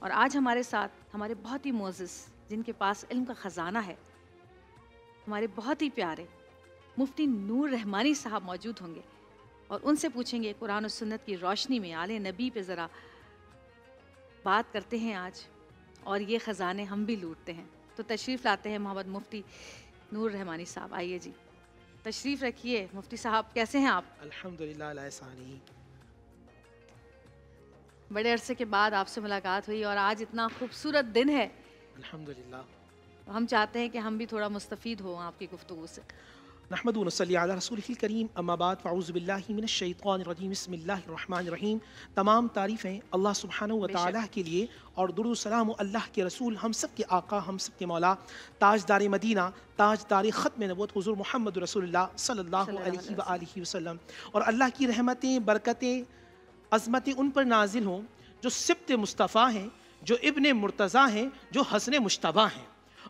اور آج ہمارے ساتھ ہمارے بہت ہی معزز جن کے پاس علم کا خزانہ ہے، ہمارے بہت ہی پیارے مفتی نور رحمانی صاحب موجود ہوں گے، اور ان سے پوچھیں گے قرآن و سنت کی روشنی میں آل نبی پہ ذرا بات کرتے ہیں آج، اور یہ خزانے ہم بھی لوٹتے ہیں۔ تو تشریف لاتے ہیں محمد مفتی نور رحمانی صاحب، آئیے جی تشریف رکھیے۔ مفتی صاحب کیسے ہیں آپ؟ الحمدللہ علی ثانی۔ بڑے عرصے کے بعد آپ سے ملاقات ہوئی اور آج اتنا خوبصورت دن ہے، الحمدللہ۔ ہم چاہتے ہیں کہ ہم بھی تھوڑا مستفید ہوں آپ کی گفتگو سے۔ نحمد و نصلی علی رسولہ الکریم، اما بعد فاعوذ باللہ من الشیطان الرجیم، بسم اللہ الرحمن الرحیم۔ تمام تعریفیں اللہ سبحانہ و تعالیٰ کے لیے، اور درود و سلام و اللہ کے رسول، ہم سب کے آقا، ہم سب کے مولا، تاجدار مدینہ، تاجدار ختم نبوت حضور محمد رسول اللہ صلی اللہ علیہ وآلہ وسلم، اور اللہ کی رحمتیں، برکتیں، عظمتیں ان پر نازل ہوں جو سبط مصطفیٰ ہیں، جو ابن مرتضیٰ ہیں، جو حسن مجتبیٰ ہیں۔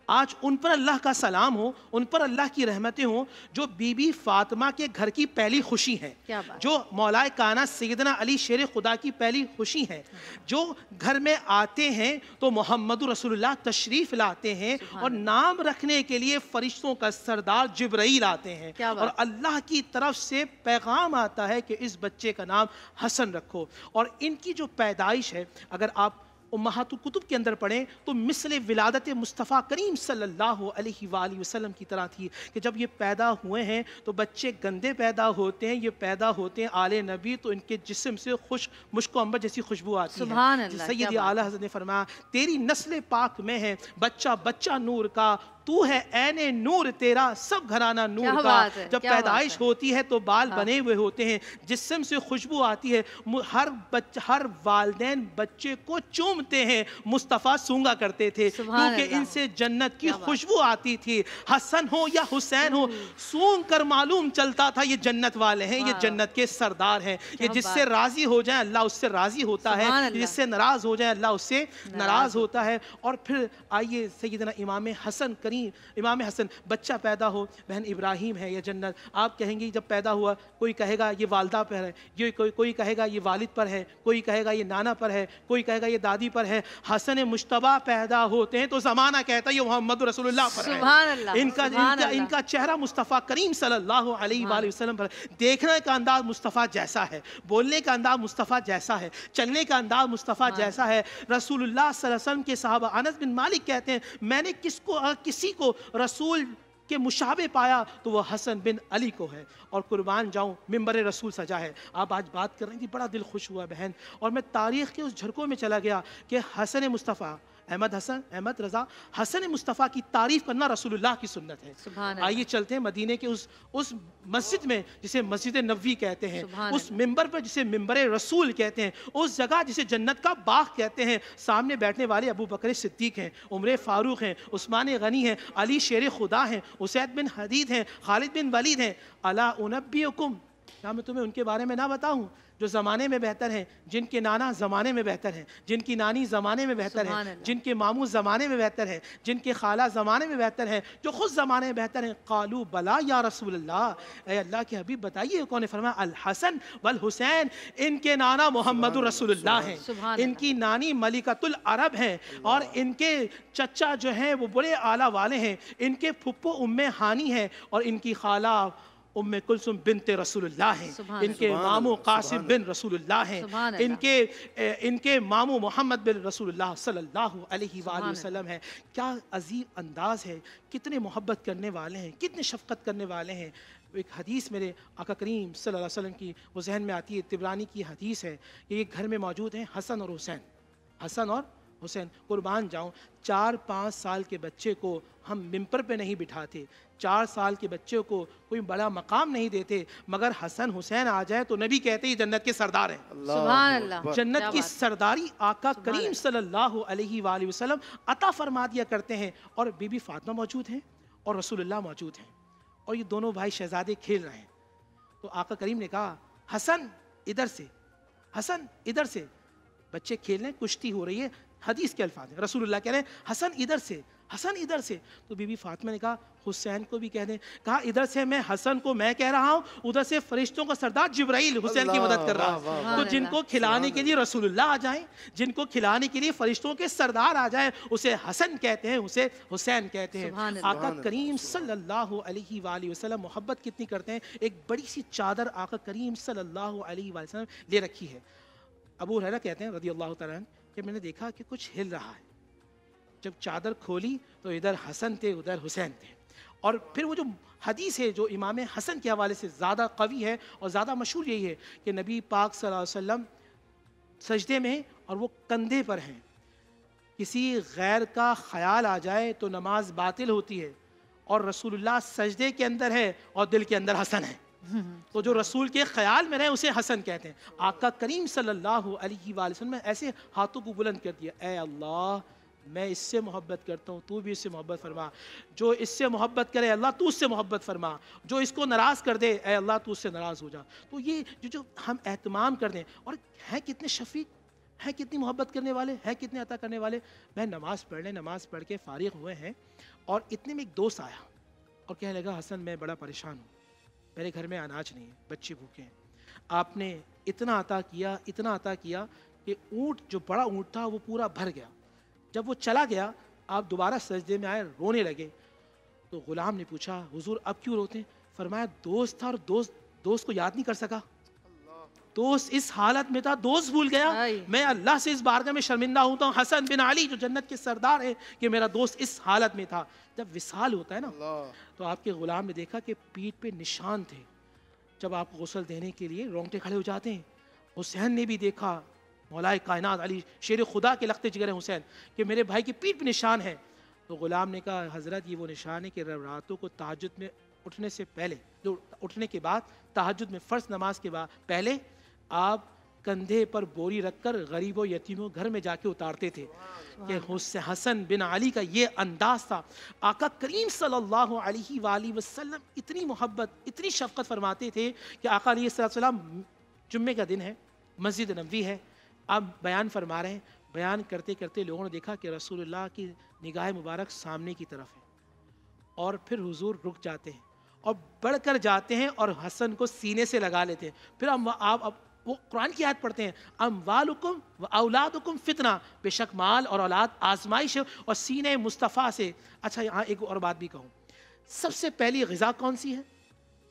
آج ان پر اللہ کا سلام ہو، ان پر اللہ کی رحمتیں ہوں جو بی بی فاطمہ کے گھر کی پہلی خوشی ہیں، جو مولا کائنات سیدنا علی شیر خدا کی پہلی خوشی ہیں، جو گھر میں آتے ہیں تو محمد رسول اللہ تشریف لاتے ہیں، اور نام رکھنے کے لیے فرشتوں کا سردار جبرائیل آتے ہیں، اور اللہ کی طرف سے پیغام آتا ہے کہ اس بچے کا نام حسن رکھو۔ اور ان کی جو پیدائش ہے، اگر آپ امہات الکتب کے اندر پڑھیں تو مثل ولادت مصطفیٰ کریم صلی اللہ علیہ وآلہ وسلم کی طرح تھی، کہ جب یہ پیدا ہوئے ہیں تو بچے گندے پیدا ہوتے ہیں، یہ پیدا ہوتے ہیں آل نبی تو ان کے جسم سے مشک و عنبر جیسی خوشبو آتی ہے۔ سیدی اعلیٰ حضرت نے فرمایا تیری نسل پاک میں ہے بچہ بچہ نور کا، تو ہے عین نور تیرا سب گھرانہ نور کا۔ جب پیدائش ہوتی ہے تو بال بنے ہوئے ہوتے ہیں، جسم سے خوشبو آتی ہے، ہر والدین بچے کو چومتے ہیں، مصطفیٰ سونگا کرتے تھے کیونکہ ان سے جنت کی خوشبو آتی تھی۔ حسن ہو یا حسین ہو، سونگ کر معلوم چلتا تھا یہ جنت والے ہیں، یہ جنت کے سردار ہیں، یہ جس سے راضی ہو جائیں اللہ اس سے راضی ہوتا ہے، جس سے ناراض ہو جائیں اللہ اس سے ناراض ہوتا ہے۔ اور پھر آئیے سیدنا امام حسن امام حسن بچہ پیدا ہو، بہن ابراہیم ہے یا جنت، آپ کہیں گے جب پیدا ہوا کوئی کہے گا یہ والدہ پر ہے، کوئی کہے گا یہ والد پر ہے، کوئی کہے گا یہ نانا پر ہے، کوئی کہے گا یہ دادی پر ہے۔ حسن مجتبیٰ پیدا ہوتے ہیں تو زمانہ کہتا ہے یہ محمد رسول اللہ پر ہے، ان کا چہرہ مصطفیٰ کریم صلی اللہ علیہ وآلہ وسلم پر، دیکھنے کا انداز مصطفیٰ جیسا ہے، بولنے کا انداز مصطفیٰ جیسا ہے، چلنے کا انداز مصطفیٰ جیسا ہے۔ رسول اللہ صلی اللہ علیہ وسلم کے صحابہ، انس بن مالک کہتے ہیں میں نے کسی کو رسول کے مشابہ پایا تو وہ حسن بن علی کو ہے، اور قربان جاؤں ممبر رسول سجا ہے۔ آپ آج بات کر رہی تھی، بڑا دل خوش ہوا بہن، اور میں تاریخ کے اس جھرکوں میں چلا گیا کہ حسن مصطفیٰ، احمد رضا حسن مصطفیٰ کی تعریف کرنا رسول اللہ کی سنت ہے۔ آئیے چلتے ہیں مدینے کے اس مسجد میں جسے مسجد نبوی کہتے ہیں، اس ممبر پر جسے ممبر رسول کہتے ہیں، اس جگہ جسے جنت کا باغ کہتے ہیں۔ سامنے بیٹھنے والے ابو بکر صدیق ہیں، عمر فاروق ہیں، عثمان غنی ہیں، علی شیر خدا ہیں، اسید بن حدید ہیں، خالد بن ولید ہیں۔ الا انبئکم، کیا میں تمہیں ان کے بارے میں نہ بتاؤں جو زمانے میں بہتر ہیں، جن کے نانا زمانے میں بہتر ہیں، جن کی نانی زمانے میں بہتر ہیں، جن کے ماموں زمانے میں بہتر ہیں، جن کے خالہ زمانے میں بہتر ہیں، جو خود زمانے میں بہتر ہیں؟ قالوا بلا یا رسول اللہ، اے اللہ کے حبیب بتائیے کون ہے؟ فرمایا الحسن والحسین، ان کے نانا محمد رسول اللہ ہیں، ان کی نانی ملکۃ العرب ہیں، اور ان کے چچا جو ہیں وہ بڑے اعلیٰ والے ہیں، ان کے پھپھو ام ہانی ہیں، اور ان کی خالہ ام کلثوم بنت رسول اللہ ہیں، ان کے ماموں قاسم بن رسول اللہ ہیں، ان کے ماموں محمد بن رسول اللہ صلی اللہ علیہ وآلہ وسلم ہیں۔ کیا عظیم انداز ہے، کتنے محبت کرنے والے ہیں، کتنے شفقت کرنے والے ہیں۔ ایک حدیث میرے آقا کریم صلی اللہ علیہ وسلم کی وہ ذہن میں آتی ہے، طبرانی کی حدیث ہے کہ یہ گھر میں موجود ہیں حسن اور حسین، حسن اور حسین۔ قربان جاؤں 4-5 سال کے بچے کو ہم ممبر پہ نہیں بٹھاتے، 4 سال کے بچے کو کوئی بڑا مقام نہیں دیتے، مگر حسن حسین آ جائے تو نبی کہتے ہیں جنت کے سردار ہیں۔ سبحان اللہ، جنت کی سرداری آقا کریم صلی اللہ علیہ وآلہ وسلم عطا فرما دیا کرتے ہیں، اور بی بی فاطمہ موجود ہیں اور رسول اللہ موجود ہیں، اور یہ دونوں بھائی شہزادے کھیل رہے ہیں۔ تو آقا کریم نے کہا حسن ادھر سے، حسن ادھر سے، بچے کھیل رہے ہیں، کشتی ہو رہی ہے، حدیث کے الفاظ ہیں، رسول اللہ کہہ رہے ہیں حسن ادھر سے، حسن ادھر سے. تو بی بی فاطمہ نے کہا حسین کو بھی کہہ دیں. کہا ادھر سے میں حسن کو میں کہہ رہا ہوں، ادھر سے فرشتوں کا سردار جبرائیل حسین کی مدد کر رہا ہے. تو جن کو کھلانے کے لیے رسول اللہ آ جائیں، جن کو کھلانے کے لیے فرشتوں کے سردار آ جائیں، اسے حسن کہتے ہیں، اسے حسین کہتے ہیں. آقا کریم صلی اللہ علیہ وآلہ وسلم محبت کتنی کرتے ہیں. ایک بڑی سی چادر آقا کریم صلی اللہ علیہ وآلہ وسلم لے رکھی ہے. ابو ہریرہ کہتے ہیں رضی اللہ تعالیٰ عنہ کہ میں نے دیکھا کہ کچھ ہل رہا ہے. جب چادر کھولی تو ادھر حسن تھے، ادھر حسین تھے. اور پھر وہ جو حدیث ہے جو امام حسن کے حوالے سے زیادہ قوی ہے اور زیادہ مشہور یہی ہے کہ نبی پاک صلی اللہ علیہ وسلم سجدے میں ہیں اور وہ کندھے پر ہیں. کسی غیر کا خیال آ جائے تو نماز باطل ہوتی ہے، اور رسول اللہ سجدے کے اندر ہے اور دل کے اندر حسن ہے. تو جو رسول کے خیال میں رہے اسے حسن کہتے ہیں. آقا کریم صلی اللہ علیہ وآلہ وسلم نے ایسے ہاتھوں کو بلند کر دیا، اے اللہ میں اس سے محبت کرتا ہوں، تو بھی اس سے محبت فرما. جو اس سے محبت کرے اللہ تو اس سے محبت فرما. جو اس کو ناراض کر دے اے اللہ تو اس سے ناراض ہو جا. تو یہ جو ہم اہتمام کر دیں، اور ہیں کتنے شفیق، ہیں کتنی محبت کرنے والے، ہیں کتنے عطا کرنے والے. میں نماز پڑھ لیں، نماز پڑھ کے فارغ ہوئے ہیں، اور اتنے میں ایک دوست آیا اور کہنے لگا حسن میں بڑا پریشان ہوں، میرے گھر میں اناج نہیں ہے، بچے بھوکے ہیں. آپ نے اتنا عطا کیا، اتنا عطا کیا کہ اونٹ جو بڑا اونٹ تھا وہ پورا بھر گیا. جب وہ چلا گیا آپ دوبارہ سجدے میں آئے، رونے لگے. تو غلام نے پوچھا حضور اب کیوں روتے ہیں؟ فرمایا دوست تھا اور دوست کو یاد نہیں کر سکا. دوست اس حالت میں تھا، دوست بھول گیا. میں اللہ سے اس بارگاہ میں شرمندہ ہوتا ہوں حسن بن علی جو جنت کے سردار ہیں کہ میرا دوست اس حالت میں تھا. جب وصال ہوتا ہے نا تو آپ کے غلام نے دیکھا کہ پیٹھ پہ نشان تھے. جب آپ کو غسل دینے کے لیے رونگٹے کھڑے ہو جاتے ہیں. حسین نے بھی دیکھا، مولا کائنات علی شیر خدا کے لخت جگر حسین، کہ میرے بھائی کی پیٹھ پہ نشان ہے. تو غلام نے کہا حضرت یہ وہ نشان ہے کہ راتوں کو تہجد میں اٹھنے سے پہلے، جو اٹھنے کے بعد تہجد میں فرض نماز کے بعد پہلے آپ کندھے پر بوری رکھ کر غریبوں یتیموں گھر میں جا کے اتارتے تھے. کہ حسن بن علی کا یہ انداز تھا. آقا کریم صلی اللہ علیہ وآلہ وسلم اتنی محبت، اتنی شفقت فرماتے تھے کہ آقا علیہ السلام جمعے کا دن ہے، مسجد نبوی ہے، آپ بیان فرما رہے ہیں. بیان کرتے کرتے لوگوں نے دیکھا کہ رسول اللہ کی نگاہ مبارک سامنے کی طرف ہے، اور پھر حضور رک جاتے ہیں اور بڑھ کر جاتے ہیں اور حسن کو سینے سے لگا لیتے ہیں. پھر آپ وہ قرآن کی آیت پڑھتے ہیں اموالکم و اولادکم فتنہ، بے شک مال اور اولاد آزمائش اور سینے مصطفیٰ سے. اچھا یہاں ایک اور بات بھی کہوں، سب سے پہلی غذا کون سی ہے؟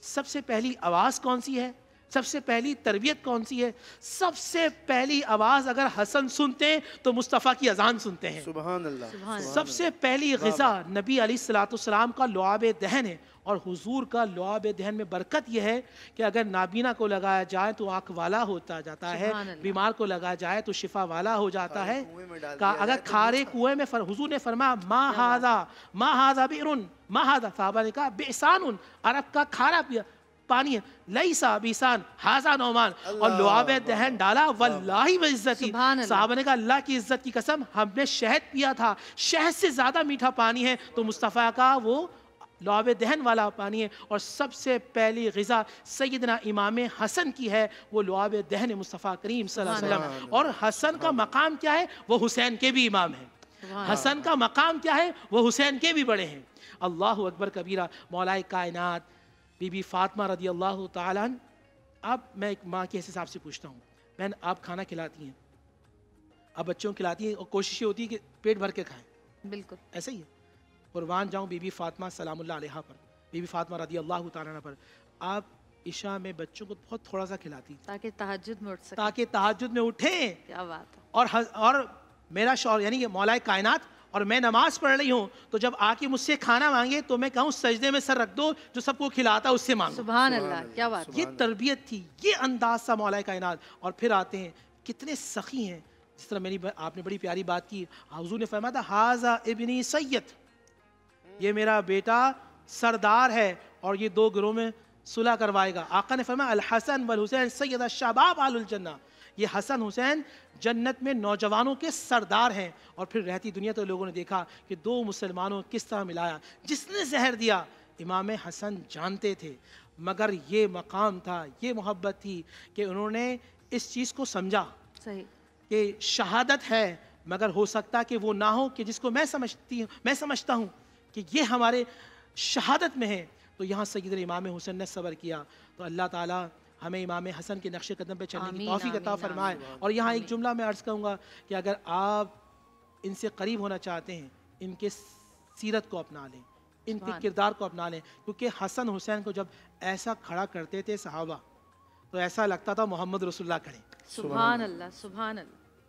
سب سے پہلی آواز کون سی ہے؟ سب سے پہلی تربیت کون سی ہے؟ سب سے پہلی آواز اگر حسن سنتے ہیں تو مصطفیٰ کی اذان سنتے ہیں. سبحان اللہ. سب سے پہلی غذا نبی علیہ الصلوۃ والسلام کا لعاب دہن ہے. اور حضور کا لعاب دہن میں برکت یہ ہے کہ اگر نابینا کو لگایا جائے تو آنکھ والا ہوتا جاتا ہے، بیمار کو لگایا جائے تو شفا والا ہو جاتا ہے. اگر کھارے کنویں میں حضور نے فرمایا ما ھذا بئر، ما ھذا، صحابہ نے کہا بئسان، عرب کا کھارا پانی ہے، لیسا بیسان ھذا نعمان، اور لعاب دہن ڈالا واللہ وعزتی. صحابہ نے کہا اللہ کی عزت کی قسم ہم نے شہد پیا تھا، شہد سے زیادہ میٹھا پانی ہے تو مصطفیٰ کا وہ لعاب دہن والا پانی ہے. اور سب سے پہلی غذا سیدنا امام حسن کی ہے، وہ لعاب دہن مصطفیٰ کریم صلی اللہ علیہ وسلم. اور حسن کا مقام کیا ہے؟ وہ حسین کے بھی امام ہیں. حسن کا مقام کیا ہے؟ وہ حسین کے بھی بڑے ہیں. اللہ اکبر کبیرہ. مولا کائنات بی بی فاطمہ رضی اللہ تعالیٰ عنہ. اب میں ایک ماں کے حساب سے پوچھتا ہوں، بہن آپ کھانا کھلاتی ہیں، آپ بچوں کو کھلاتی ہیں، اور کوشش یہ ہوتی ہے کہ پیٹ بھر کے کھائیں. بالکل ایسا ہی ہے. قربان جاؤں بی بی فاطمہ سلام اللہ علیہا پر، بی بی فاطمہ رضی اللہ تعالیٰ عنہ پر. آپ عشاء میں بچوں کو بہت تھوڑا سا کھلاتی تاکہ تہجد میں اٹھ سکے، تاکہ تہجد میں اٹھیں. کیا بات ہے. اور میرا شوہر یعنی کہ مولا کائنات اور میں نماز پڑھ رہی ہوں تو جب آ کے مجھ سے کھانا مانگے تو میں کہوں سجدے میں سر رکھ دو، جو سب کو کھلاتا اس سے مانگو. سبحان اللہ. کیا بات. یہ تربیت تھی، یہ انداز تھا مولا کائنات. اور پھر آتے ہیں کتنے سخی ہیں. جس طرح آپ نے بڑی پیاری بات کی، حضور نے فرمایا تھا ھذا ابنی سید، یہ میرا بیٹا سردار ہے اور یہ دو گروہ میں صلح کروائے گا. آقا نے فرمایا الحسن والحسین سید الشباب اہل الجنہ، یہ حسن حسین جنت میں نوجوانوں کے سردار ہیں. اور پھر رہتی دنیا تو لوگوں نے دیکھا کہ دو مسلمانوں کس طرح ملایا. جس نے زہر دیا امام حسن جانتے تھے، مگر یہ مقام تھا، یہ محبت تھی کہ انہوں نے اس چیز کو سمجھا صحیح کہ شہادت ہے مگر ہو سکتا کہ وہ نہ ہو کہ جس کو میں سمجھتا ہوں کہ یہ ہمارے شہادت میں ہے. تو یہاں سیدنا امام حسین نے صبر کیا. تو اللہ تعالیٰ ہمیں امام حسن کے نقش قدم پہ چلنے کی آمین، توفیق عطا آمین، فرمائے. آمین. اور یہاں ایک آمین. جملہ میں عرض کروں گا کہ اگر آپ ان سے قریب ہونا چاہتے ہیں ان کے سیرت کو اپنا لیں, ان کے سبحان. کردار کو اپنا لیں, کیونکہ حسن حسین کو جب ایسا کھڑا کرتے تھے صحابہ تو ایسا لگتا تھا محمد رسول اللہ کھڑے. سبحان اللہ، سبحان اللہ.